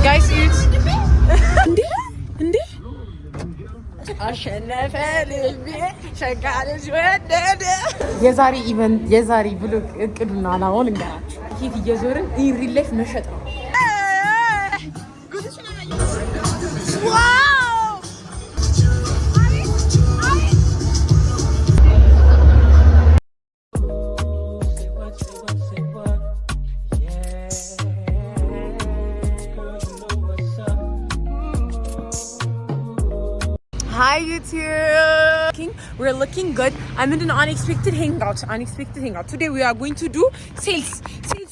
Guys, it's አሸነፈ ልቤ ሸጋለሽ ወደደ የዛሬ ኢቨንት የዛሬ ብሎግ እቅዱና አላማውን እንገራችሁ ሂት እየዞርን ኢን ላይፍ መሸጥ ነው Hi YouTube! We're looking good. I'm in an unexpected hangout. Today we are going to do sales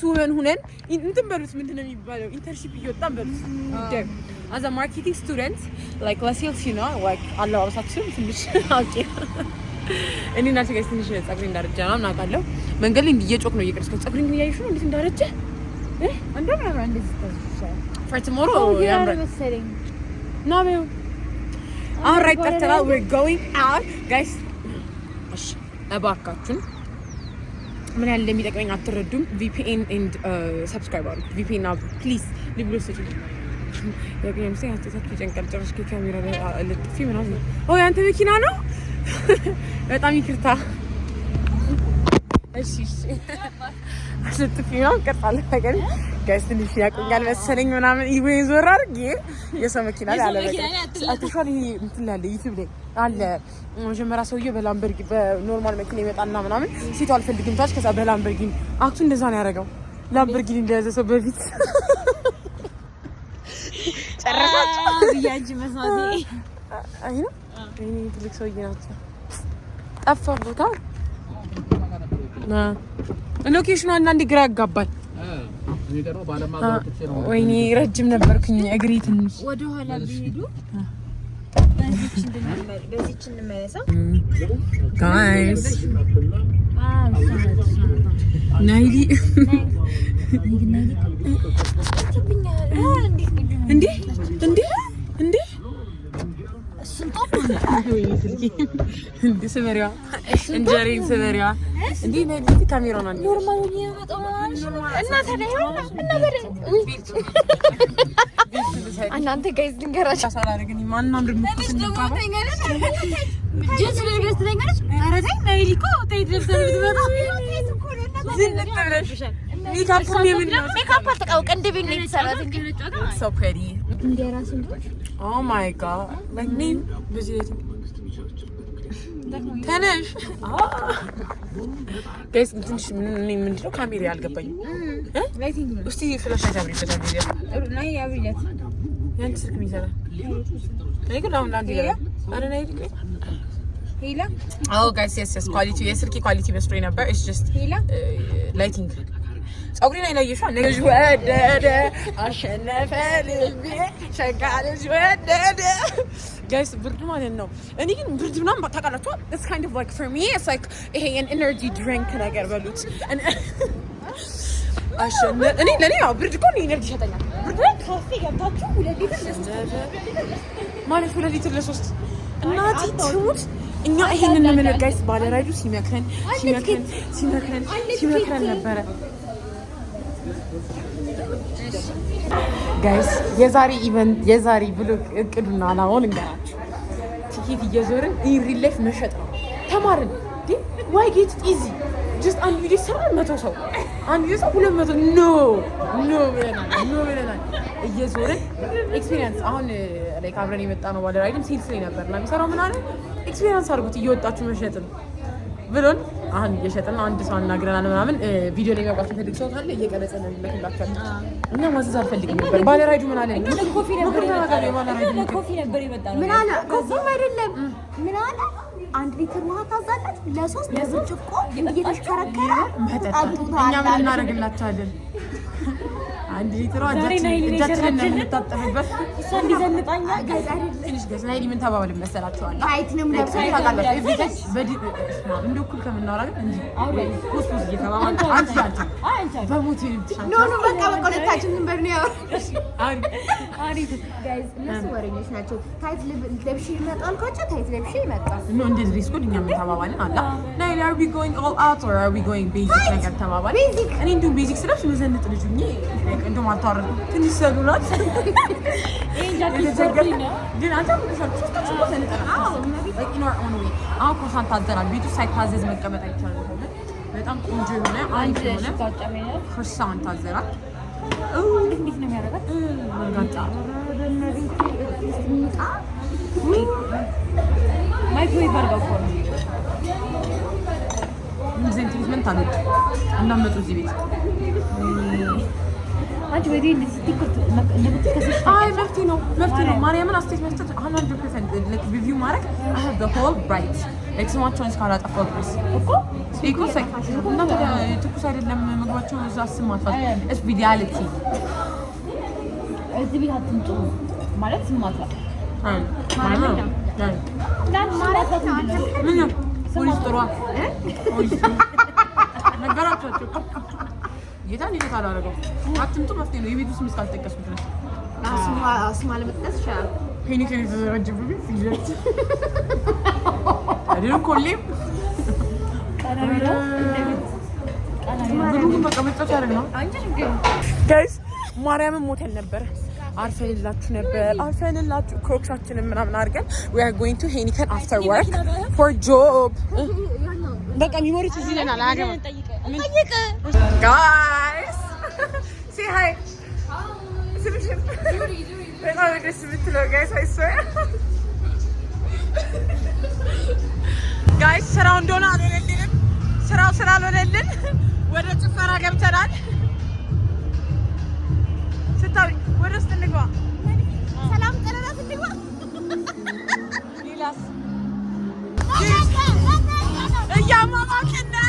women hunen. Inten berus mindena mibalo internship yottan berus. As a marketing student, like sales, you know, like Allah satshum ትንሽ አውቄ እኔ እና ትገስ ትንሽ ጸጉሬ እንዳረጀ ነው እናውቃለሁ። መንገድ ላይ እየጮክ ነው እየቀረስኩ ጸጉሬን እያይሽ ነው እንዴት እንዳረጀ እንደምን ነው እንደዚህ ተሰራ for tomorrow ያምራል ነው All right, that's all. We're going out, guys. እሺ እባካችሁን ምን ያህል እንደሚጠቅመኝ አትረዱም። VPN and subscribe አድርጉ። VPN አብሩ please ሊብሎ ስጪ ያገኘም ሰው አስተታችሁ ጨንቀል ጨርሽ ከካሜራ ላይ ልጥፊ ምናምን ኦ ያንተ መኪና ነው በጣም ይቅርታ እሺ አስተጥፊ ነው ቀጣለ ነገር ጋይስ ትንሽ ያቆኛል መሰለኝ ምናምን ኢቬን ዞር አድርጌ የሰው መኪና ላይ አለበቀ አትሻል ይሄ እንትን ላይ ዩቲዩብ ላይ አለ መጀመሪያ ሰውዬው በላምበርጊ በኖርማል መኪና ይመጣና ምናምን ሲቱ አልፈልግም ታች ከዛ በላምበርጊ አክቱ እንደዛ ነው ያደረገው ላምበርጊ እንደያዘ ሰው በፊት ጨረሳችሁ ያንቺ መስማቴ አይ ነው እኔ ትልቅ ሰውዬ ናቸው ጠፋ ቦታ ሎኬሽኑ አንዳንዴ ግራ ያጋባል ወይኔ ረጅም ነበርኩኝ እግሬ ትንሽ ወደ ኋላ ቢሄዱ በዚች እንመለሳ ጋይስ ናይዲ እንዴ እንዴ ሰመሪያ እንጀሪን ሰመሪያ እንዴ ነዲ ካሜራውን አንዴ ኖርማል ነው እና ታዲያ እና እናንተ ጋይስ ድንገራችሁ አሳላረግኝ ማንና እንደምትኩስ እንካባ ጀስ ለርገስ ትለኛለች ኧረ ተይ ናይሊኮ ተይ ድረስ ልትመጣ ሜካፕ ነው ሜካፕ አትቀው ቅንድብ ነው የተሰራት እንጂ so pretty እንደራስ እንዴ oh my god like me visiting ተነሽ ጋይስ ትንሽ ምንድነው ካሜራ ያልገባኝ ላይቲንግ ነው እስቲ ፍላሽ ታብሪ ተዳብሪያ ናይ ያብሪያት ያን ስልክ ሚሰራ አይገል አሁን አንዴ ያለ አረ ናይ ዲክ ሄላ oh guys yes quality የስልክ ኳሊቲ መስሎኝ ነበር it's just ሄላ ላይቲንግ ጸጉሬን አይላየሽው ነገ ወደደ አሸነፈ ልቤ ሸጋለሽ ወደደ guys ብርድ ማለት ነው እኔ ግን ብርድ ምናምን ታውቃላችሁ it's kind of like for me it's like ይሄ an energy drink ነገር በሉት አሸነ እኔ ለኔ ያው ብርድ እኮ ኢነርጂ ይሰጠኛል ብርድ ላይ ካፌ ገብታችሁ 2 ሊትር ማለት 2 ሊትር ለ3 እናቲ ትሙት እኛ ይሄንን ለምን ጋይስ ባለ ራይዱ ሲመክረን ነበረ ጋይስ የዛሬ ኢቨንት የዛሬ ብሎግ እቅዱና አላማውን እንገራችሁ ቲኬት እየዞርን ኢን ላይፍ መሸጥ ነው ተማርን ዲ why get it easy just አንድ ቪዲዮ ሰራ 100 ሰው አንድ ቪዲዮ 200 ኖ ብለናል እየዞርን ኤክስፒሪየንስ አሁን ላይክ አብረን የመጣ ነው ባለ ራይድም ሴልስ ላይ ነበርና የሚሰራው ምን አለ ኤክስፒሪየንስ አድርጉት እየወጣችሁ መሸጥ ነው ብሎን አሁን እየሸጥን አንድ ሰው አናግረናል ምናምን ቪዲዮ ላይ ያውቃችሁ ፈልግ ሰው ካለ እየቀረጸን እንልክላችሁ እና ማዘዝ አልፈልግም ነበር ባለ ራይዱ ምን አለ ኮፊ ነበር የመጣ ነው ምን አለ ኮፊ አይደለም ምን አለ 1 ሊትር ውሃ ታዛለች ለ3 ብርጭቆ እየተሽከረከረ እኛ ምን እናደርግላችኋለን 1 ሊትር እጃችንን ነው የምንታጠብበት እሷ እንዲዘንጣኛ ጋዛ ትንሽ ጋዛ ላይ ምን ተባባልን መሰላችኋል ታይት ነው የምንታጠብበት እዚህ እንደው ኩል ከምናወራ ግን እንጂ ኩስ እየተባባልን አንቺ በሞት ይልትሻል ኖ በቃ ለታችን ነበር ነው ያው አሪፍ ጋይስ እነሱ ወሬኞች ናቸው ታይት ለብሽ ይመጣል ካቸው ታይት ለብሽ ይመጣል ኖ እንደዚህ ሪስክ ወዲኛ ምን ተባባልን አላ ናይ are we going all out or are we going basic ነገር ተባባልን እኔ እንደው ቤዚክ ስለብስ መዘንጥ ልጅ እንደውም አታወራም ትንሽ ሰሉላት ግን አንተ አሁን ኮሳን ታዘናል። ቤቱ ሳይታዘዝ መቀመጥ አይቻልም። በጣም ቆንጆ የሆነ አንድ የሆነ ኮሳን ታዘናል። እንዴት ነው የሚያደርጋት? ማይክሮዌቭ አድርገው እኮ ነው እንደዚህ ትሪትመንት አለ እንዳመጡ እዚህ ቤት አንቺ ወዲህ እንደዚህ ቲክቶክ እንደምትከሰሽ አይ መፍትሄ ነው ማርያምን አስተያየት መስጠት 100% like review ማድረግ I have the whole right like ስማቸውን እስካላጠፋው ድረስ እኮ እና ትኩስ አይደለም ምግባቸው እዛ ስም ማጥፋት it's reality እዚህ ቤት አትምጡ ማለት ስም ማጥፋት ፖሊስ ጥሯ ነገራቸው ጌታን ይፈታ አላደረገው አትምጡ መፍትሄ ነው የቤቱ ስም እስካልጠቀስኩ ድረስ ስም አለመጥቀስ ይሻላል። ሄኒከን የተዘጋጀብኝ ፊልት አይደል ኮሌም ጋይስ ማርያምን ሞተን ነበር አርፈንላችሁ ክሮክሳችንን ምናምን አድርገን we are going to Heineken after work for job በቃ ሚሞሪት እዚህ ለና አላገም guys say hi በጣም ደስ የምትለው guys I swear guys ስራው እንደሆነ አልሆነልንም ስራው ስላልሆነልን ወደ ጭፈራ ገብተናል ስታዊ ወደ ውስጥ እንግባ ሰላም ቀረራት እንግባ ሊላስ እያማማክን ነው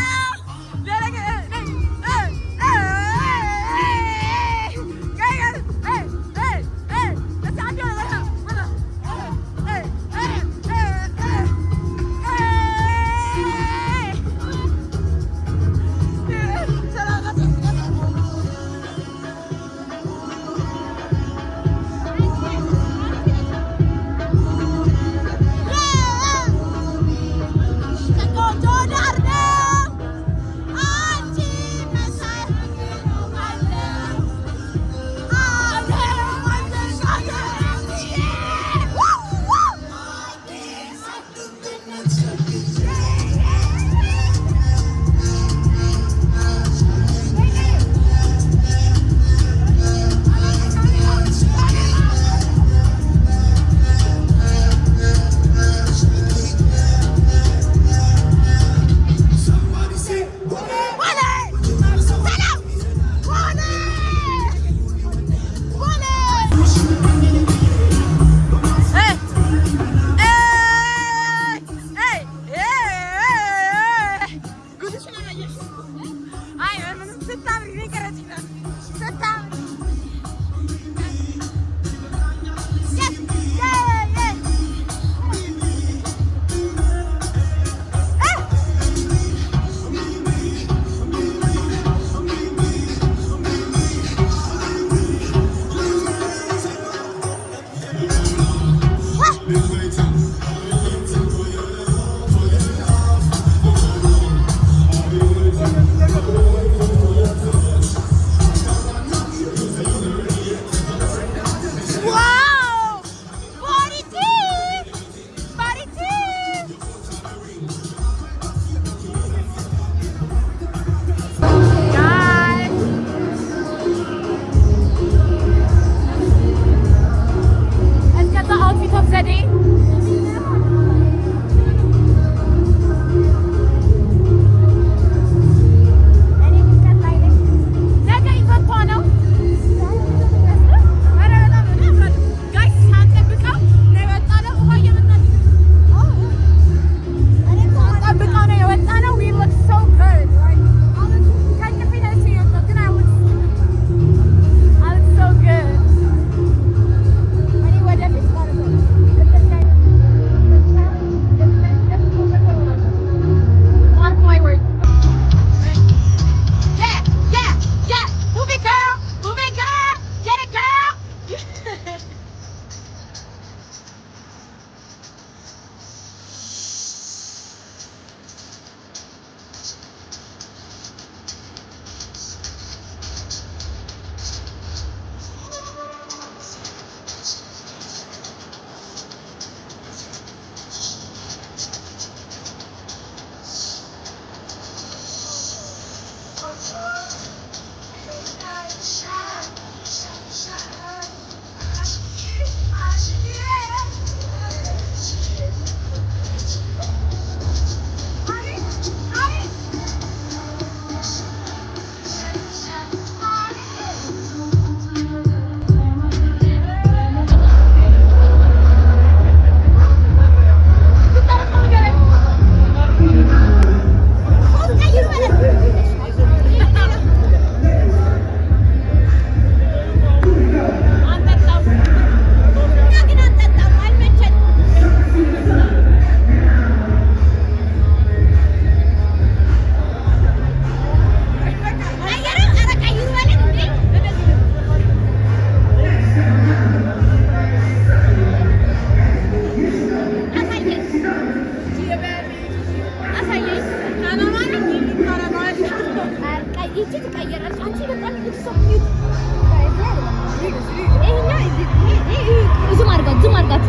ዙም አድርጋት ዙም አድርጋት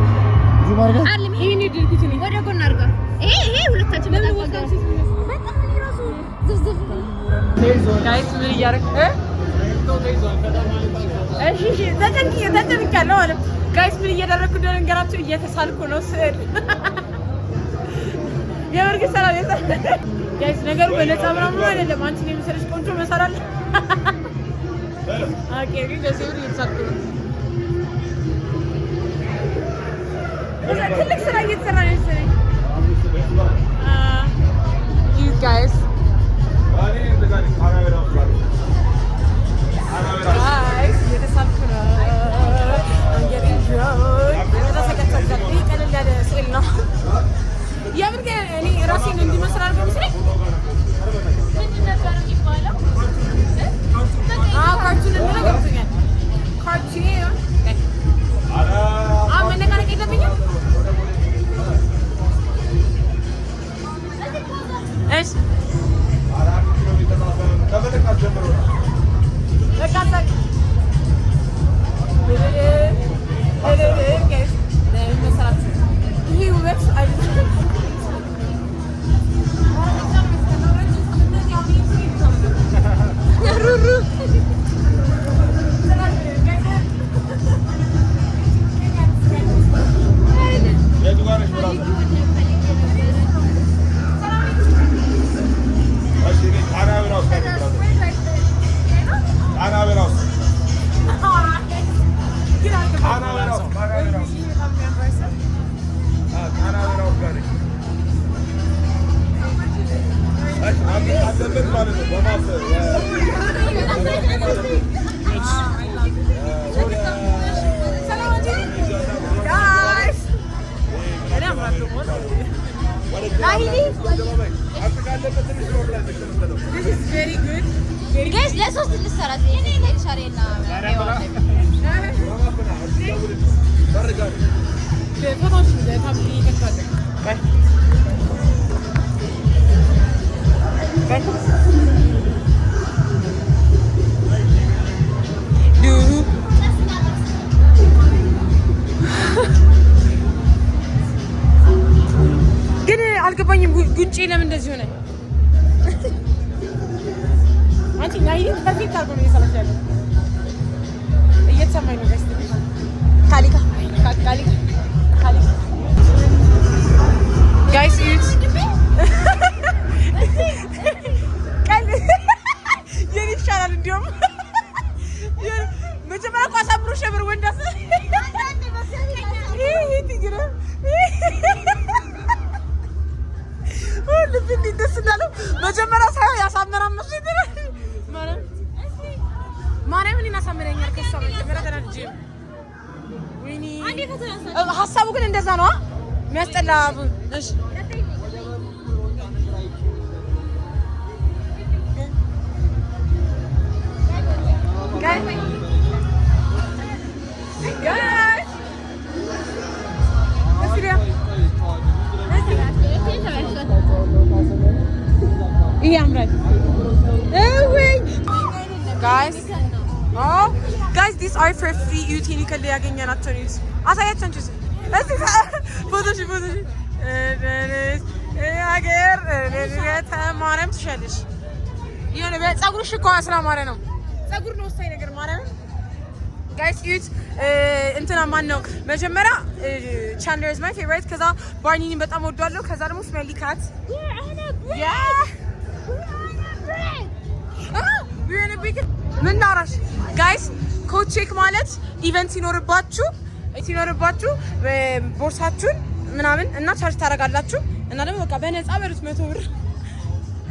ዙም አድርጋት አይደለም ይሄን ይድልኩት ነው ወደ ጎን አድርጋ ይሄ ሁለታችን በጣም በጣም ራሱ ዝፍዝፍ ጋይስ ምን እያደረክ እሺ ተጨንቄያለሁ ማለት ጋይስ ምን እያደረኩ እንደሆነ እንገራችሁ እየተሳልኩ ነው ስዕል የወርቅ ሰላም ጋይስ ነገሩ በነፃ ምናምን አይደለም አንቺን የመሰለሽ ቆንጆ መሰራል ግን ለሰው እየተሳልኩ ነው ትልቅ ስራ እየተሰራ ነው መሰለኝ you guys guys እየተሳልኩ ነው እንግዲህ ቀለል ያለ ስዕል ነው የምር ግን እኔ ራሴን እንዲመስል አድርገው መሰለኝ ምንድን ነበር የሚባለው ካርቱን እንደሆነ ገብቶኛል ካርቱን መነቃነቅ የለብኝም እሺ ይሄ ውበት አይደለም This is very good. guys let's just ልሰራት እኔ ሻሬና ፎቶዎች ለታብሊ ይከታል ባይ ግን አልገባኝም ጉንጬ ለምን እንደዚህ ሆነ አንቺ ላይ ከዚህ ታርጎ ነው እየሰራሽ ያለው እየተሰማኝ ነው ጋይስ ካሊካ ጋይስ ኢትስ ቀል የኔ ይሻላል እንዲያውም መጀመሪያ እኮ አሳምሮሽ ነበር ወንዳስ ይሄ ትግረ ልብ እንዴት ደስ እንዳለው መጀመሪያ ሳይሆን ያሳመራ መስሎኝ ማርያም እኔን አሳምረኛል ከሷ መጀመሪያ ተናድጄ ወይኔ ሀሳቡ ግን እንደዛ ነው የሚያስጠላ እሺ guys these are for free ዩቲኒካል ያገኘናቸው ነው አሳያችሁ እንጂ እዚህ ፎቶሽ አገር ማርያም ትሻለሽ የሆነ በፀጉርሽ እኮ አስራማረ ነው ፀጉር ነው ወሳኝ ነገር ማርያም guys ዩት እንትና ማን ነው መጀመሪያ ቻንድለር is my favorite ከዛ ባርኒን በጣም ወዷለሁ ከዛ ደግሞ ስሜሊ ካት ምን ዳራሽ ጋይስ ኮድ ቼክ ማለት ኢቨንት ሲኖርባችሁ ቦርሳችሁን ምናምን እና ቻርጅ ታደርጋላችሁ እና ደግሞ በቃ በነፃ በሩት 100 ብር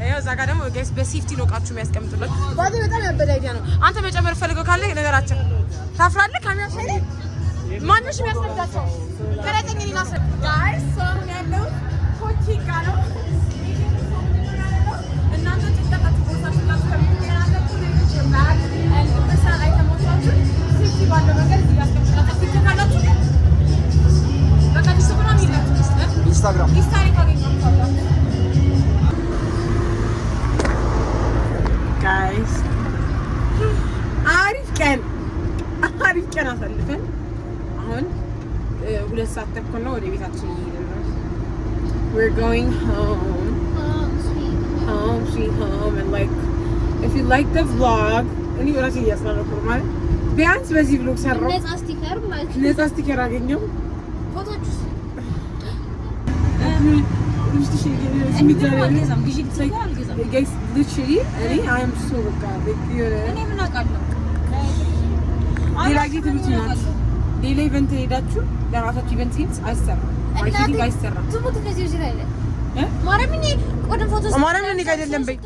ያው እዛ ጋር ደግሞ ጋይስ በሴፍቲ ነው ቃችሁ የሚያስቀምጡለት ባዚ በጣም ያበደ አይዲያ ነው አንተ መጨመር ፈልገው ካለ ነገራቸው ታፍራለህ ካሜራ ሳይለ ማንሽ የሚያስረዳቸው ከረጠኝ እኔና ጋይስ ሶም ያለው ኮድ ቼክ ጋር ነው እናንተ ተጠቃችሁ ቦርሳችሁን ታስቀምጡላችሁ ባግ and personal አይተሞቻችሁ ሴፍቲ ባለው ነገር እዚህ ያስቀምጡላችሁ ትከታላችሁ በቃ ዲስፕሊን ይላችሁ ኢንስታግራም ታገኛላችሁ ጋይስ አሪፍ ቀን አሳልፈን አሁን 2 ሰዓት ተኩል ነው። ወደ ቤታችን እየሄድን ነው። We're going home. Home, sweet home. And like, if you like the vlog, እኔ ራሴ እያስላለሁ ማለት ቢያንስ በዚህ ብሎግ ሰራው ነፃ ስቲከር አገኘው። ፎቶቹስ ሌላ ኢቨንት ሄዳችሁ ለራሳችሁ ኢቨንት ሄድስ አይሰራም። ማርኬቲንግ አይሰራም። ማርያምን እኔ ጋር አይደለም በይ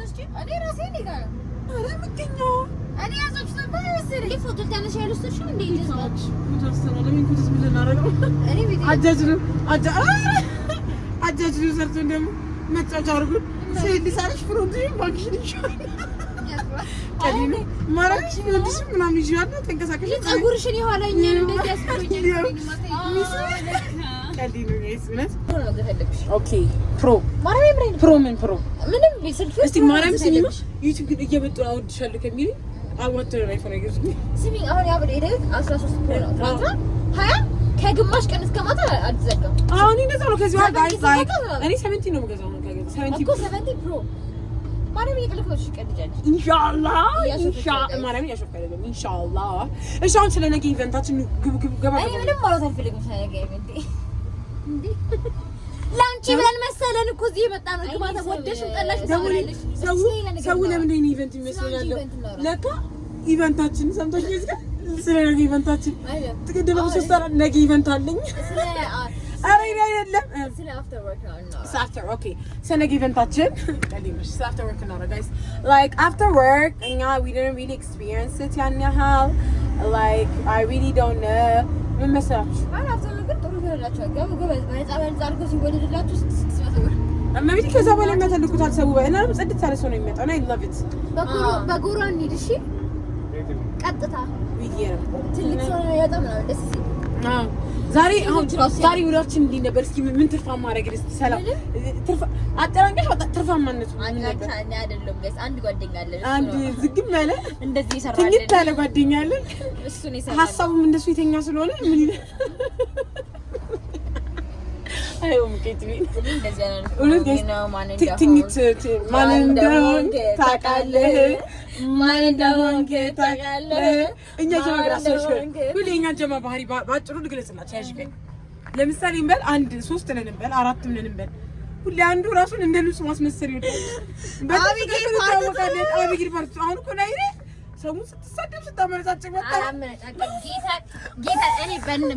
አጃጅሉ ሰርቶ ደግሞ መጫወቻ አድርጉን ሲልሳሽ ፍሮንቲን ባንክሽን ይሻላል። ቀዲም ማራሽ ወንድሽ ምናምን ይሻላል። ተንቀሳቀሽ ፀጉርሽን የኋላኛን እንደዚህ ያስፈሩኝ ቀዲም ነው ኦኬ ፕሮ ማርያም ፕሮ ምን ፕሮ ምንም ቢስልፍ እስቲ ማርያም ሲኒማ ዩቲዩብ ግን እየመጡ አውድሻለሁ ከሚል አወጥቶ ነው አይፎን አይገርም ሲሚ አሁን ያበደ ሄደት 13 ፕሮ ነው 20 ከግማሽ ቀን እስከ ማታ አትዘጋም። አሁን እንደዛ ነው። ከዚህ በኋላ ጋይስ ላይክ እኔ 70 ነው የምገዛው ነው ከገዛ 70 እኮ 70 ፕሮ ማርያም ይቀልኩሽ ይቀድጃል ኢንሻአላህ ማርያም ያሸፈ አይደለም ኢንሻአላህ። እሺ አሁን ስለ ነገ ኢቨንታችን ግብ ገባ እኔ ምንም ማለት አልፈልግም ስለ ነገ ኢቨንት እንዴ ላንቺ ብለን መሰለን እኮ እዚህ የመጣ ነው። ግባታ ወደሽ ጠላሽ ደውልልሽ ሰው ለምን ነው ኢቨንት ይመስላል ለካ ኢቨንታችን ሰምተሽ ይዝጋ ስለ ነገ ኢቨንታችን ትገደለው ሶስታራ ነገ ኢቨንት አለኝ አረ አይደለም ስለ አፍተር ወርክ ነው አፍተር ኦኬ ስለ ነገ ኢቨንታችን ቀዲምሽ አፍተር ወርክ ነው ጋይስ ላይክ አፍተር ወርክ እኛ we didn't really experience it ያን ያህል like I really don't know ምን መሰላችሁ አሁን አፍተር ወርክ ጥሩ ይላችኋል ገበዝ በነፃ አድርጎ ሲወደድላችሁ ስትሰሩ እመቤቴ ከዛ በኋላ የሚያተልኩታል ሰው እና ጽድት ያለ ሰው ነው የሚመጣው እና I love it በጎራ እንሂድ እሺ ቀጥታ ይየር ትልቅ ሰው ነው ያጣም ነው ደስ ሲል ዛሬ አሁን ዛሬ ውሏችን እንዲህ ነበር። እስኪ ምን ትርፋማ ማድረግ ደስ ሰላም ትርፋ አጠራንቀሽ ወጣ ትርፋማነቱ ምን ነበር? እኔ አይደለም ጋይስ አንድ ጓደኛ አለ አንድ ዝግም ያለ እንደዚህ ይሰራል ትንሽ ያለ ጓደኛ አለ እሱ ነው ይሰራል። ሀሳቡም እንደሱ የተኛ ስለሆነ ምን ይላል አይውም ከትቢ እንደዚህ ነው ማን እንደሆነ ታውቃለህ ማን እንደሆነ ታውቃለህ እኛ ጀማግራሶች ሁሌኛ ጀማ ባህሪ ባጭሩ ልግለጽላችሁ ያሽገኝ ለምሳሌ እንበል አንድ 3 ነን እንበል 4 ነን እንበል ሁሌ አንዱ ራሱን እንደ ልብስ ማስመሰል ይወዳል በአቢጌል ታወቃለህ አቢጌል ፓርት አሁን እኮ ላይ ሰው ስትሰደብ ስታመረጫጭ ወጣ ጌታ እኔ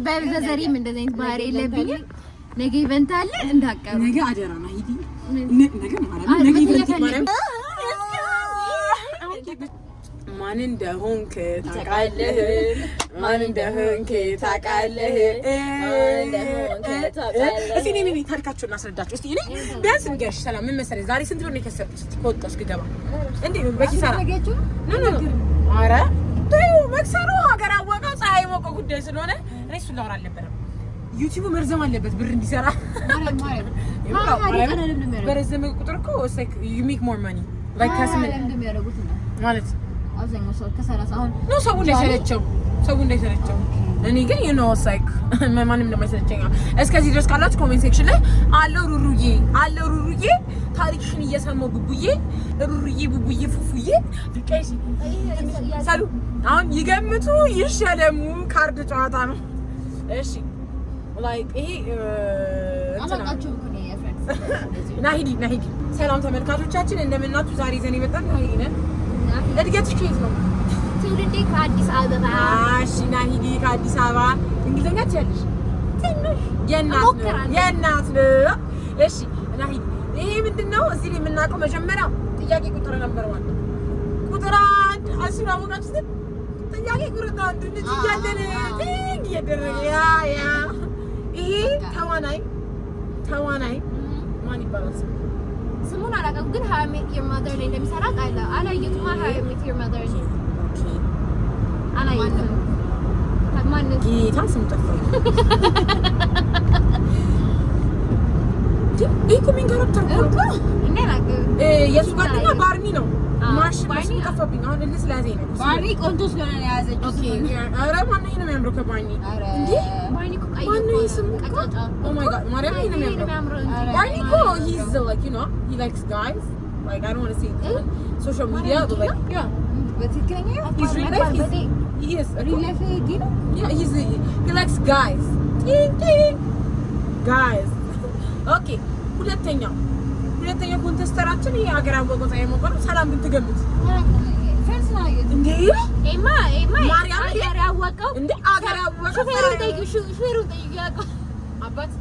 በዘዘሪም እንደዚህ አይነት ባህሪ የለብኝም ነገ ኢቨንት አለ እንዳቀሩ ነገ አደራ ነው ሂዲ ነገ ማርያም ነገ ኢቨንት ማርያም ማን እንደሆንክ ታውቃለህ ማን እንደሆንክ ታውቃለህ እስቲ ነኝ ታሪካችሁን አስረዳችሁ እስቲ እኔ ቢያንስ ንገርሽ ሰላም ምን መሰለኝ ዛሬ ስንት ብር ነው የከሰርኩት ከወጣሽ ግገባ እንዴ በኪሳራ ኖ አረ ተው መክሰሩ ሀገር አወቀው ፀሐይ ሞቀው ጉዳይ ስለሆነ እኔ እሱን ላወራ አልነበረም ዩቲዩብ መርዘም አለበት ብር እንዲሰራ በረዘመ ቁጥር እኮ like you make more money like ከስምን እንደሚያደርጉት ማለት አብዛኛው ሰው ከሰራስ አሁን ነው ሰው እንዳይሰለቸው እኔ ግን you know like ማንም እንደማይሰለቸኝ እስከዚህ ድረስ ካላችሁ ኮሜንት ሴክሽን ላይ አለው ሩሩዬ ታሪክሽን እየሰማው ቡቡዬ ሩሩዬ ፉፉዬ ፍቀሽ ሳሉ አሁን ይገምቱ ይሸለሙ ካርድ ጨዋታ ነው እሺ like ይሄ አላቃችሁ እኮ ነው ያፈርስ ናሂዲ ሰላም ተመልካቾቻችን እንደምናችሁ ዛሬ ዘን ይመጣል ናሂዲ ነን እድገትሽ ከየት ነው ትውልዴ ከአዲስ አበባ እሺ ናሂዲ ከአዲስ አበባ እንግሊዘኛ ትችያለሽ ትንሽ የእናት ነው እሺ ናሂዲ ይሄ ምንድነው እዚህ ላይ የምናውቀው መጀመሪያ ጥያቄ ቁጥር ነበር ማለት ቁጥር 1 አስራ ወቃችሁ ጥያቄ ቁጥር 1 ልጅ እያለን ቲንግ እያደረገ ያ ይሄ ተዋናይ ማን ይባላል? ስሙን አላውቅም ግን How I Met Your Mother ላይ እንደሚሰራ አላየሁትም። How I Met Your Mother አላየሁትም። ማን ጌታ ስም ጠፋኝ። ይሄ ኮሚን ካራክተር እኮ እንዴ ናገ የሱ ጓደኛ ባርኒ ነው ማሽን ከፈብኝ አሁን እንስ ላዘኝ ነው ባኒ ቆንጆ ስለሆነ ነው ያዘችው። ኦኬ ኧረ ማን ነው የሚያምረው ከባኒ እንዴ? ባኒ እኮ ቀይ ማን ነው ስሙ? ቀጫጫ ኦ ማይ ጋድ ማርያም ነው የሚያምረው። ባኒ እኮ he's like you know he likes guys like I don't want to say it on social media but like yeah በትክክለኛ he's real life he is real life gay ነው yeah he likes guys guys okay ሁለተኛው ኮንቴስተራችን ይሄ ሀገር አወቀው የሞቀሩ ሰላም ግን ትገምት ፈንስ ነው እንዴ ኤማ ማርያም ሀገር ያወቀው እንዴ ሀገር ያወቀው ሹፌሩን ጠይቁ ያውቀው አባት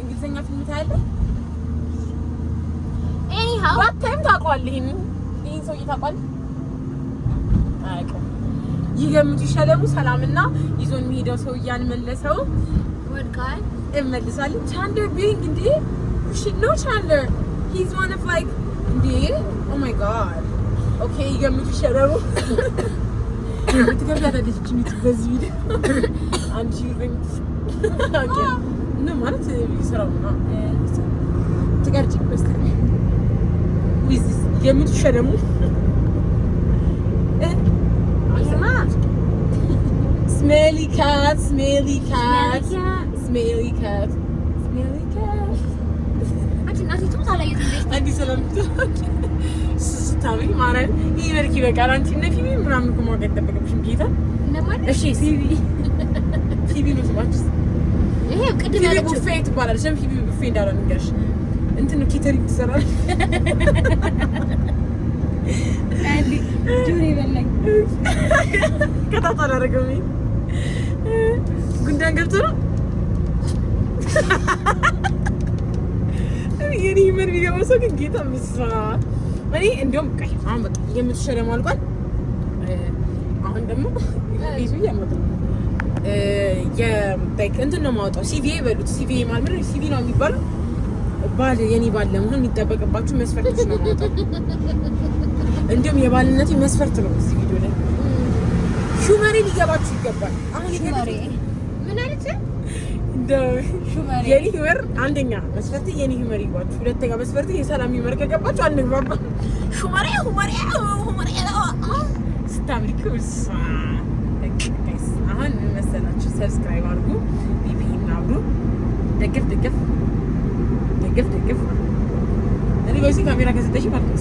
እንግሊዘኛ ፊልም ታያለ ኤኒሃው ዋታም ታውቀዋለህ ይሄን ሰውዬ ታውቀዋለህ አያውቅም ይገምቱ ይሻለሙ ሰላምና ይዞን የሚሄደው ሰው ያልመለሰው ወድቃል እመልሳለሁ ቻንደር ቢንግ እንዴ should know Chandler. He's one of like, oh my god. Okay, you got me to shut up. I think I've got this busy video. I'm shooting. Okay. No, man, it's a sarong. To get cheap best. Who is this? You got me to shut up. Smelly cat. አዲስ ሰላም ስታብኝ ማለት ይሄ መልክ ይበቃል። አንቺ እና ፊቢ ምናምን እኮ ማውቀት ተጠበቀብሽም ጌታ እሺ ፊቢ ነው ስማችስ ይሄ ቅድም ያለው ቡፌ ትባላለች። ሰም ፊቢ ቡፌ እንዳለው ንገርሽ እንትን ነው ኬተሪንግ ትሰራለች። አንዲ ጁሪ በለኝ ከታታ አደረገው ጉንዳን ገብቶ ነው የኔ ምን ቢገባ ሰው ግን ጌታ ምስራ እኔ እንደውም ቀይ አሁን በቃ የምትሸረም አልቋል። አሁን ደግሞ ይዙ ያመጣ የባይክ እንትን ነው ማውጣው ሲቪ በሉት ሲቪ ማለት ነው ሲቪ ነው የሚባለው ባል የኔ ባል ለመሆን የሚጠበቅባችሁ መስፈርቶች ነው ማውጣው። እንደውም የባልነቴ መስፈርት ነው እዚህ ቪዲዮ ላይ ሹመሬ ሊገባችሁ ይገባል። አሁን ሹመሬ ምን አይነት የኔ ህመር አንደኛ መስፈርት የኔ ህመር ይጓችሁ፣ ሁለተኛ መስፈርት የሰላም ህመር ከገባችሁ አንግባባ። ሹመሬ ስታምሪኩስ አሁን መሰላችሁ ሰብስክራይብ አድርጉ፣ ቢቢና አብሩ፣ ደግፍ እኔ በዚህ ካሜራ ከሰጠሽ ማለት